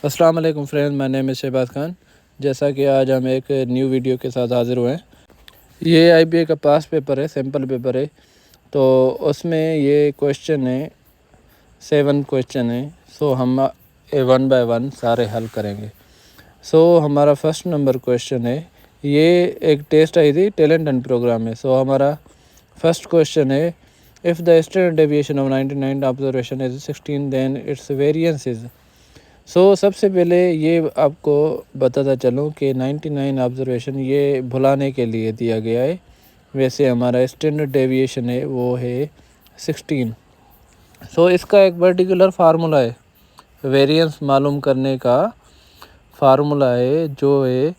अस्सलाम वालेकुम friends, my name is Shahbaz Khan. जैसा कि आज हम एक न्यू वीडियो के साथ हाज़िर हुए हैं। ये आईबीए का पास पेपर है, सैम्पल पेपर है। तो उसमें ये क्वेश्चन है, 7 क्वेश्चन है। सो हम वन बाय वन सारे हल करेंगे। सो हमारा फर्स्ट नंबर क्वेश्चन है, ये एक टेस्ट आई थी टैलेंट एंड प्रोग्राम में। सो हमारा फर्स्ट क्वेश्चन है, if the standard deviation of 99 observation is 16 then its variance is. सबसे पहले ये आपको बताता चलूँ कि 99 ऑब्जर्वेशन ये भुलाने के लिए दिया गया है। वैसे हमारा स्टैंडर्ड डेविएशन है वो है 16। इसका एक पर्टिकुलर फार्मूला है, वेरिएंस मालूम करने का फार्मूला है जो है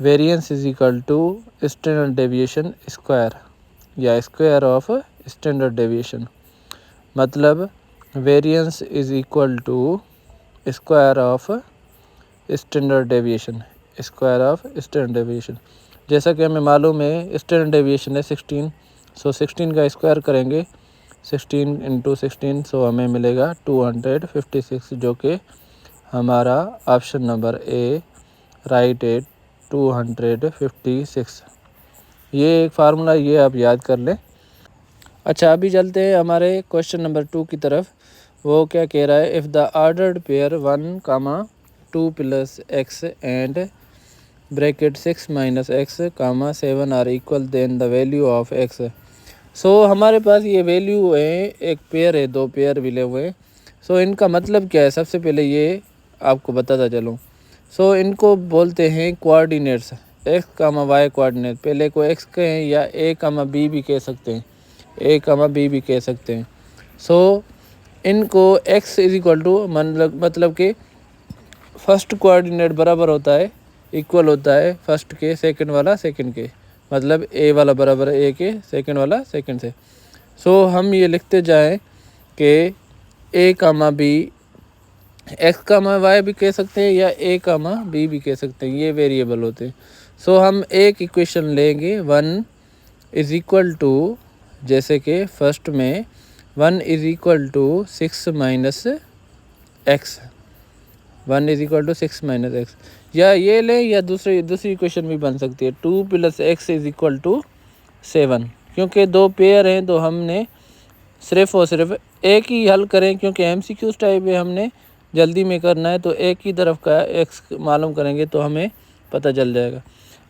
variance is equal to standard deviation square या स्क्वायर ऑफ स्टैंडर्ड डेविएशन। मतलब variance is equal to square of standard deviation, square of standard deviation. जैसा कि हमें मालूम है स्टैंडर्ड डेविएशन है 16। 16 का स्क्वायर करेंगे, 16 इंटू 16, हमें मिलेगा 256, जो कि हमारा ऑप्शन नंबर ए राइट है, 256। ये एक फार्मूला, ये आप याद कर लें। अच्छा, अभी चलते हैं हमारे क्वेश्चन नंबर 2 की तरफ। वो क्या कह रहा है, if the ordered pair 1, 2 plus X and bracket 6 minus X, 7 are equal then the value of X. हमारे पास ये वैल्यू है, एक पेयर है, 2 पेयर मिले हुए हैं। इनका मतलब क्या है, सबसे पहले ये आपको बताता चलूँ। इनको बोलते हैं coordinates, x comma y coordinate. पहले को एक्स कहें या ए कामा बी भी कह सकते हैं, ए कामा बी भी कह सकते हैं। इनको x इज इक्वल टू मतलब कि फर्स्ट कोऑर्डिनेट बराबर होता है, इक्वल होता है फर्स्ट के, सेकंड वाला सेकंड के, मतलब ए वाला बराबर है ए के, सेकंड वाला सेकंड से। हम ये लिखते जाएं कि ए कामा बी, एक्स कामा वाई भी कह सकते हैं या ए कामा बी भी कह सकते हैं, ये वेरिएबल होते हैं। हम एक इक्वेशन लेंगे, 1 इज इक्वल टू, जैसे कि फर्स्ट में 1 is equal to 6 minus X, 1 is equal to 6 minus X, या ये लें या दूसरी इक्वेशन भी बन सकती है, 2 plus X is equal to 7। क्योंकि 2 पेयर हैं तो हमने सिर्फ और सिर्फ एक ही हल करें, क्योंकि MCQ टाइप है, हमने जल्दी में करना है, तो एक ही तरफ का एक्स मालूम करेंगे तो हमें पता चल जाएगा।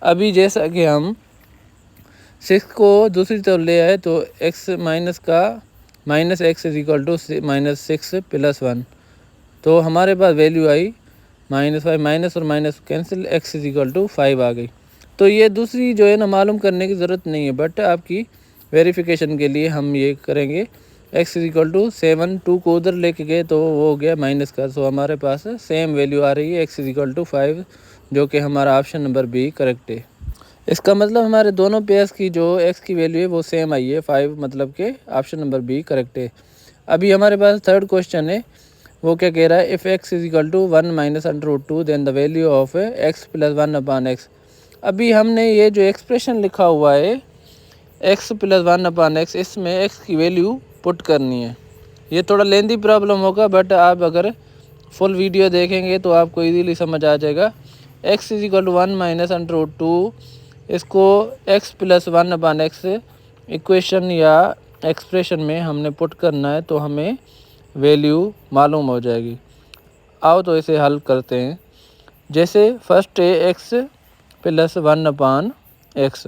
अभी जैसा कि हम 6 को दूसरी तरफ ले आए तो x माइनस का minus X is equal to -6 plus 1, तो हमारे पास वैल्यू आई -5, माइनस और minus cancel, x is equal to 5 आ गई। तो ये दूसरी जो है ना, मालूम करने की ज़रूरत नहीं है, बट आपकी वेरिफिकेशन के लिए हम ये करेंगे, x इज इक्वल टू 7, 2 को उधर लेके गए तो वो हो गया माइनस का। हमारे पास सेम वैल्यू आ रही है, x इज इक्वल टू 5, जो कि हमारा ऑप्शन नंबर बी करेक्ट है। इसका मतलब हमारे दोनों पेयर्स की जो x की वैल्यू है वो सेम आई है, 5, मतलब कि ऑप्शन नंबर बी करेक्ट है। अभी हमारे पास थर्ड क्वेश्चन है, वो क्या कह रहा है, if x is equal to 1 minus √2 then the value of x plus 1 upon X. अभी हमने ये जो एक्सप्रेशन लिखा हुआ है x प्लस 1 अपान एक्स, इसमें x की वैल्यू पुट करनी है। ये थोड़ा लेंदी प्रॉब्लम होगा, बट आप अगर फुल वीडियो देखेंगे तो आपको इजीली समझ आ जाएगा। x is equal to 1 minus √2, इसको x plus 1 upon X equation या एक्सप्रेशन में हमने पुट करना है, तो हमें वैल्यू मालूम हो जाएगी। आओ तो इसे हल करते हैं। जैसे फर्स्ट है x plus 1 upon x,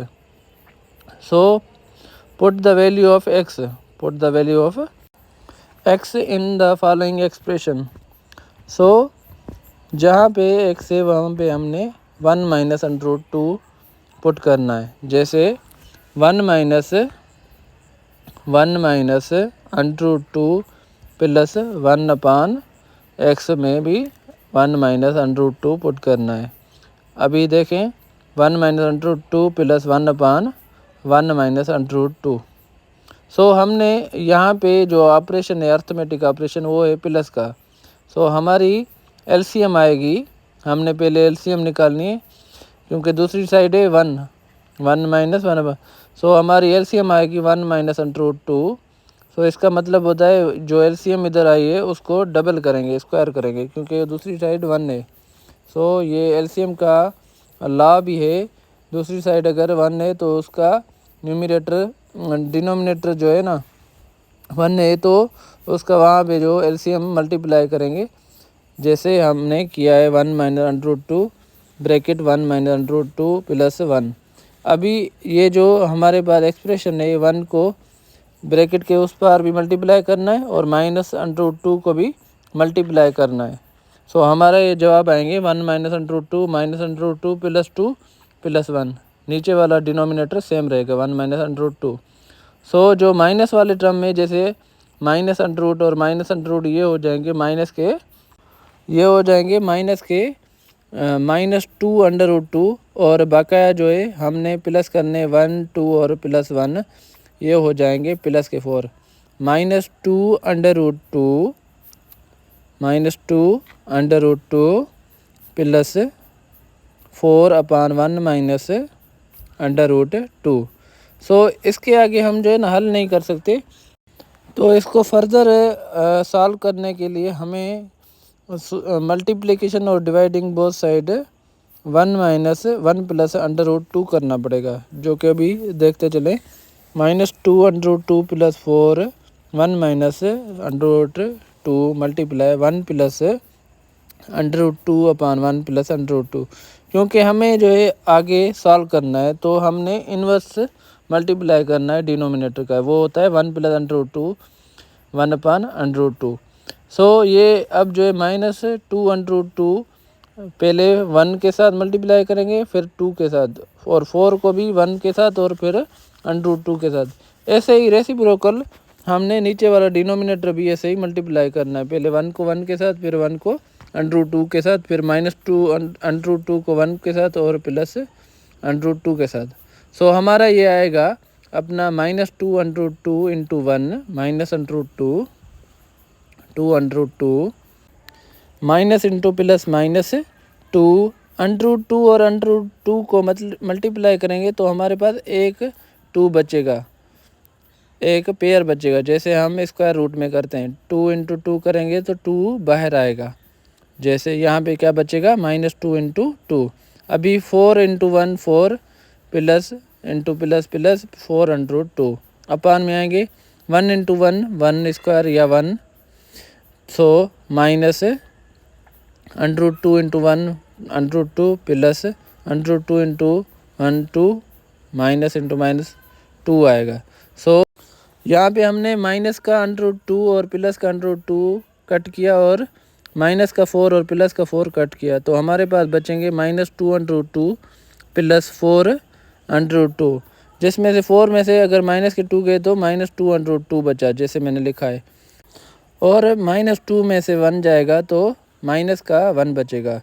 put the value of x, put the value of x in the following expression. जहाँ पे x है वहाँ पे हमने 1 माइनस √2 पुट करना है। जैसे 1 माइनस √2 प्लस 1 अपान एक्स में भी 1 माइनस √2 पुट करना है। अभी देखें, 1 माइनस √2 प्लस 1 अपान 1 माइनस √2। हमने यहाँ पे जो ऑपरेशन है, अर्थमेटिक ऑपरेशन, वो है प्लस का। हमारी LCM आएगी, हमने पहले LCM निकालनी है, क्योंकि दूसरी साइड है 1 माइनस 1 अपान। हमारी LCM आएगी 1 माइनस √2, सो इसका मतलब होता है जो एलसीएम इधर आई है उसको डबल करेंगे, स्क्वायर करेंगे, क्योंकि दूसरी साइड 1 है। सो ये एलसीएम का लॉ भी है, दूसरी साइड अगर 1 है तो उसका न्यूमरेटर डिनोमिनेटर जो है ना 1 है, तो उसका वहाँ पे जो एलसीएम मल्टीप्लाई करेंगे, जैसे हमने किया है 1 minus under 2 bracket 1 minus under 2 plus 1। अभी ये जो हमारे पास एक्सप्रेशन है 1 को ब्रैकेट के उस पार भी मल्टीप्लाई करना है और माइनस अंडर 2 को भी मल्टीप्लाई करना है। सो हमारा ये जवाब आएंगे 1 minus under 2 minus under 2 plus 1। नीचे वाला डिनोमिनेटर सेम रहेगा 1 माइनस अंडर 2। सो जो माइनस वाले टर्म में जैसे माइनस अंडर रूट और माइनस अंडर रूट ये हो जाएंगे माइनस के -2 अंडर रूट 2, और बकाया जो है हमने प्लस करने 1 2 और प्लस 1, ये हो जाएंगे प्लस के 4। -2 under root 2 plus 4/1 minus under root 2। So इसके आगे हम जो है ना हल नहीं कर सकते, तो इसको फर्दर सॉल्व करने के लिए हमें मल्टीप्लिकेशन और dividing both side 1 minus 1 plus under root 2 करना पड़ेगा, जो कि अभी देखते चलें। -2 under root 2 plus 4 1 minus under root 2 multiply 1 plus under root 2/1 plus under root 2। क्योंकि हमें जो है आगे सॉल्व करना है तो हमने इन्वर्स मल्टीप्लाई करना है डिनोमिनेटर का, वो होता है 1 प्लस अंडर रूट 2 1/√2। सो ये अब जो है -2 अंडर रूट 2 पहले 1 के साथ मल्टीप्लाई करेंगे, फिर 2 के साथ, और 4 को भी 1 के साथ और फिर अंडर रूट 2 के साथ। ऐसे ही रेसिप्रोकल हमने नीचे वाला डिनोमिनेटर भी ऐसे ही मल्टीप्लाई करना है, पहले 1 को 1 के साथ, फिर 1 को अंडर रूट 2 के साथ, फिर -2 अंडर रूट 2 को 1 के साथ और प्लस अंडर रूट 2 के साथ। सो हमारा ये आएगा अपना -2 under root 2 into 1 minus under root 2 under root 2 minus into plus -2 under root 2 और अंडर रूट 2 को मल्टीप्लाई करेंगे तो हमारे पास एक 2 बचेगा, एक पेयर बचेगा, जैसे हम स्क्वायर रूट में करते हैं। 2 इंटू 2 करेंगे तो 2 बाहर आएगा, जैसे यहाँ पे क्या बचेगा -2 इंटू 2। अभी 4 into 1 4 plus into plus plus 4 under root 2 upon में आएंगे 1 इंटू 1 1 स्क्वायर या 1, so minus under root 2 into 1 under root 2 plus under root 2 into 1 2 minus into minus 2 आएगा। सो यहाँ पे हमने माइनस का अंडर रूट 2 और प्लस का अंडर रूट 2 कट किया और माइनस का 4 और प्लस का 4 कट किया, तो हमारे पास बचेंगे -2 under root 2 plus 4 under root 2, जिसमें से 4 में से अगर माइनस के 2 गए तो -2 अंडर रूट 2 बचा, जैसे मैंने लिखा है, और -2 में से 1 जाएगा तो माइनस का 1 बचेगा।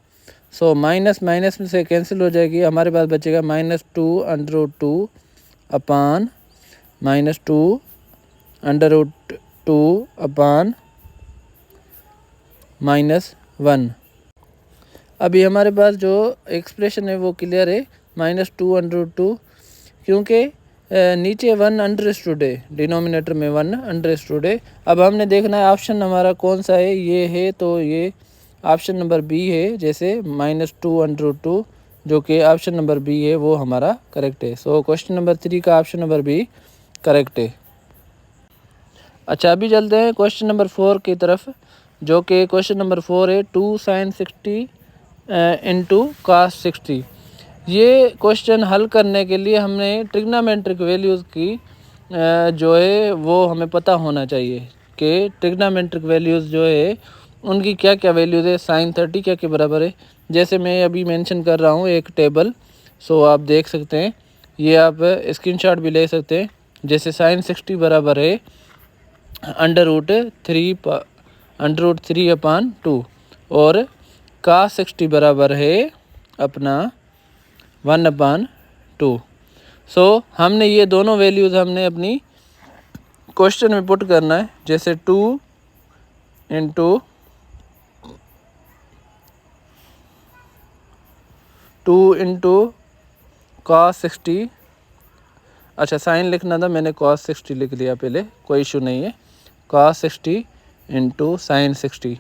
सो माइनस माइनस में से कैंसिल हो जाएगी, हमारे पास बचेगा -2 अंडर रूट 2 अपान -2 अंडर रूट 2 अपान -1। अभी हमारे पास जो एक्सप्रेशन है वो क्लियर है, -2 अंडर रूट 2, क्योंकि नीचे 1 अंडरस्टूड है, डिनोमिनेटर में 1 अंडरस्टूड है। अब हमने देखना है ऑप्शन हमारा कौन सा है, ये है, तो ये ऑप्शन नंबर बी है, जैसे -2 अंडर रूट 2, जो कि ऑप्शन नंबर बी है वो हमारा करेक्ट है। सो क्वेश्चन नंबर 3 का ऑप्शन नंबर बी करेक्ट है। अच्छा, अभी चलते हैं क्वेश्चन नंबर 4 की तरफ, जो कि क्वेश्चन नंबर 4 है 2 sin 60 इंटू cos 60। ये क्वेश्चन हल करने के लिए हमने ट्रिग्नोमेट्रिक वैल्यूज़ की जो है वो हमें पता होना चाहिए कि ट्रिग्नोमेट्रिक वैल्यूज़ जो है उनकी क्या क्या वैल्यूज़ है, sin 30 क्या के बराबर है। जैसे मैं अभी मेंशन कर रहा हूँ एक टेबल, सो आप देख सकते हैं, ये आप स्क्रीनशॉट भी ले सकते हैं। जैसे sin 60 बराबर है अंडर रूट 3/2 और cos 60 बराबर है अपना 1/2। सो हमने ये दोनों वैल्यूज़ हमने अपनी क्वेश्चन में पुट करना है, जैसे 2 इंटू cos 60 अच्छा साइन लिखना था, मैंने cos 60 लिख लिया पहले, कोई इशू नहीं है। cos 60 into sine 60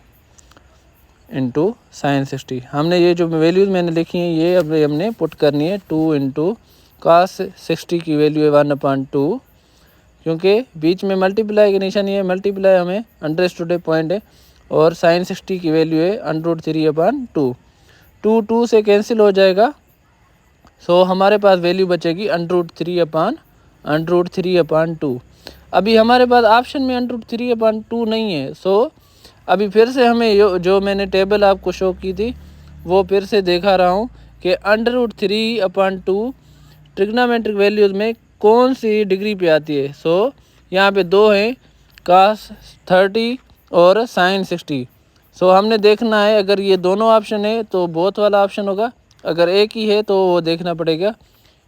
into sine 60। हमने ये जो वैल्यूज़ मैंने लिखी हैं ये अब हमने पुट करनी है। 2 इंटू cos 60 की वैल्यू है 1/2, क्योंकि बीच में मल्टीप्लाई की निशानी है, मल्टीप्लाई हमें अंडरस्टूड पॉइंट है, और साइन 60 की वैल्यू है √3/2। 2 से कैंसिल हो जाएगा, सो हमारे पास वैल्यू बचेगी √3/2। अभी हमारे पास ऑप्शन में √3/2 नहीं है, सो अभी फिर से हमें जो मैंने टेबल आपको शो की थी वो फिर से दिखा रहा हूँ कि √3/2 ट्रिग्नोमेट्रिक वैल्यूज़ में कौन सी डिग्री पे आती है। सो यहाँ पे दो हैं, cos 30 और sin 60। सो हमने देखना है अगर ये दोनों ऑप्शन है तो बोथ वाला ऑप्शन होगा, अगर एक ही है तो वो देखना पड़ेगा।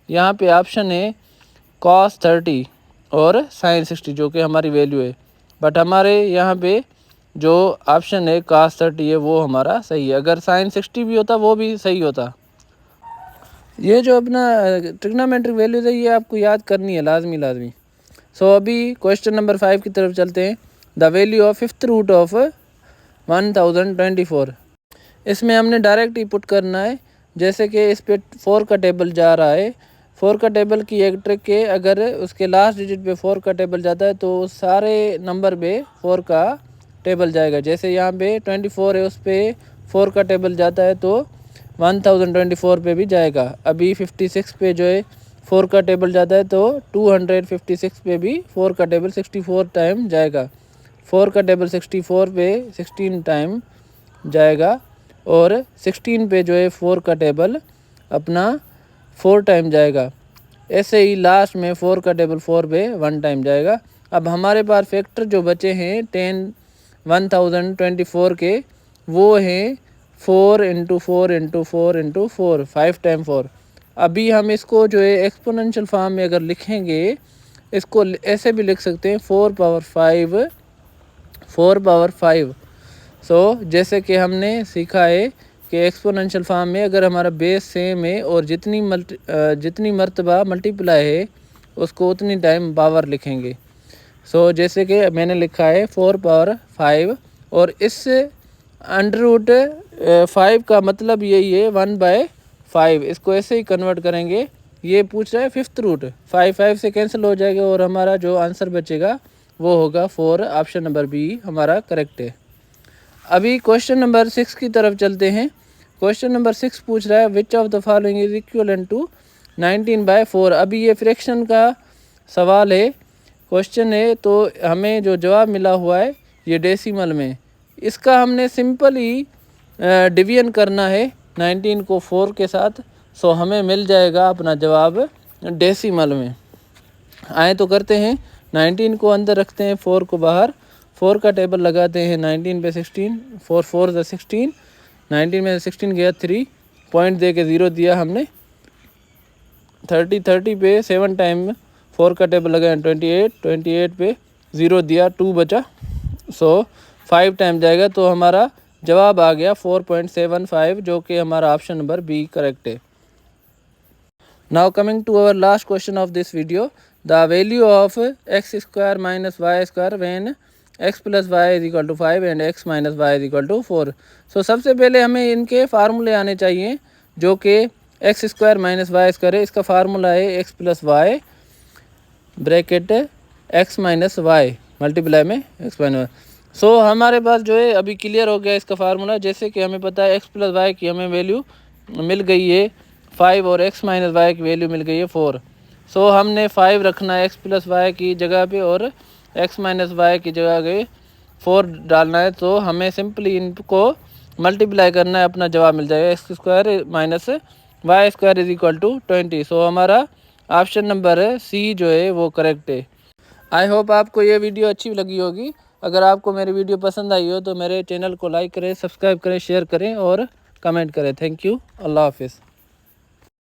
यहाँ पे ऑप्शन है cos 30 और sin 60 जो कि हमारी वैल्यू है, बट हमारे यहाँ पे जो ऑप्शन है cos 30 है वो हमारा सही है। अगर sin 60 भी होता वो भी सही होता। ये जो अपना ट्रिग्नोमेट्रिक वैल्यूज़ है ये आपको याद करनी है लाजमी। सो अभी क्वेश्चन नंबर 5 की तरफ चलते हैं। The value of 5th root of 1024। इसमें हमने डायरेक्ट ही पुट करना है, जैसे कि इस पे 4 का टेबल जा रहा है। 4 का टेबल की एक ट्रिक है, अगर उसके लास्ट डिजिट पे 4 का टेबल जाता है तो सारे नंबर पे 4 का टेबल जाएगा। जैसे यहाँ पे 24 है, उस पर 4 का टेबल जाता है तो 1024 पे भी जाएगा। अभी 56 पे जो है 4 का टेबल जाता है तो 256 पे भी 4 का टेबल 64 टाइम जाएगा। 4 का टेबल 64 पे 16 टाइम जाएगा, और 16 पे जो है 4 का टेबल अपना 4 टाइम जाएगा। ऐसे ही लास्ट में 4 का टेबल 4 पे 1 टाइम जाएगा। अब हमारे पास फैक्टर जो बचे हैं 1024 के, वो हैं 4 इंटू 4 इंटू 4 इंटू 4, 5 टाइम 4। अभी हम इसको जो है एक्सपोनेंशियल फॉर्म में अगर लिखेंगे, इसको ऐसे भी लिख सकते हैं 4 पावर 5। सो जैसे कि हमने सीखा है कि एक्सपोनेंशियल फॉर्म में अगर हमारा बेस सेम है और जितनी मर्तबा मल्टीप्लाई है उसको उतनी टाइम पावर लिखेंगे। सो जैसे कि मैंने लिखा है 4 पावर 5, और इस √5 का मतलब यही है 1/5। इसको ऐसे ही कन्वर्ट करेंगे। ये पूछ रहा है 5th रूट, 5 से कैंसिल हो जाएगा और हमारा जो आंसर बचेगा वो होगा 4। ऑप्शन नंबर बी हमारा करेक्ट है। अभी क्वेश्चन नंबर 6 की तरफ चलते हैं। क्वेश्चन नंबर 6 पूछ रहा है which of the following is equal to 19/4। अभी ये फ्रैक्शन का सवाल है, क्वेश्चन है, तो हमें जो जवाब मिला हुआ है ये डेसिमल में। इसका हमने सिंपल ही डिवीजन करना है 19 को 4 के साथ, सो हमें मिल जाएगा अपना जवाब डेसिमल में। आए तो करते हैं, 19 को अंदर रखते हैं, 4 को बाहर। 4 का टेबल लगाते हैं 19 पे 16, 4 4 = 16, 19 में 16 गया 3, पॉइंट दे के 0 दिया हमने। 30 पे 7 टाइम 4 का टेबल लगाया 28 पे 0 दिया, 2 बचा। सो 5 टाइम जाएगा तो हमारा जवाब आ गया 4.75, जो कि हमारा ऑप्शन नंबर बी करेक्ट है। Now coming to our last question of this video, the value of x² - y² when x + y = 5 and x - y = 4। So सबसे पहले हमें इनके फार्मूले आने चाहिए, जो कि x² - y² है। इसका फार्मूला है x + y bracket x - y multiply में x - y। सो हमारे पास जो है अभी क्लियर हो गया इसका फार्मूला। जैसे कि हमें पता है x + y की हमें वैल्यू मिल गई है 5 और x - y की वैल्यू मिल गई है 4। सो हमने 5 रखना है x + y की जगह पे और x - y की जगह पे 4 डालना है। तो हमें सिंपली इनको मल्टीप्लाई करना है, अपना जवाब मिल जाएगा x² - y² = 20। सो हमारा ऑप्शन नंबर सी जो है वो करेक्ट है। आई होप आपको ये वीडियो अच्छी लगी होगी। अगर आपको मेरी वीडियो पसंद आई हो तो मेरे चैनल को लाइक करें, सब्सक्राइब करें, शेयर करें और कमेंट करें। Thank you. अल्लाह हाफिज़।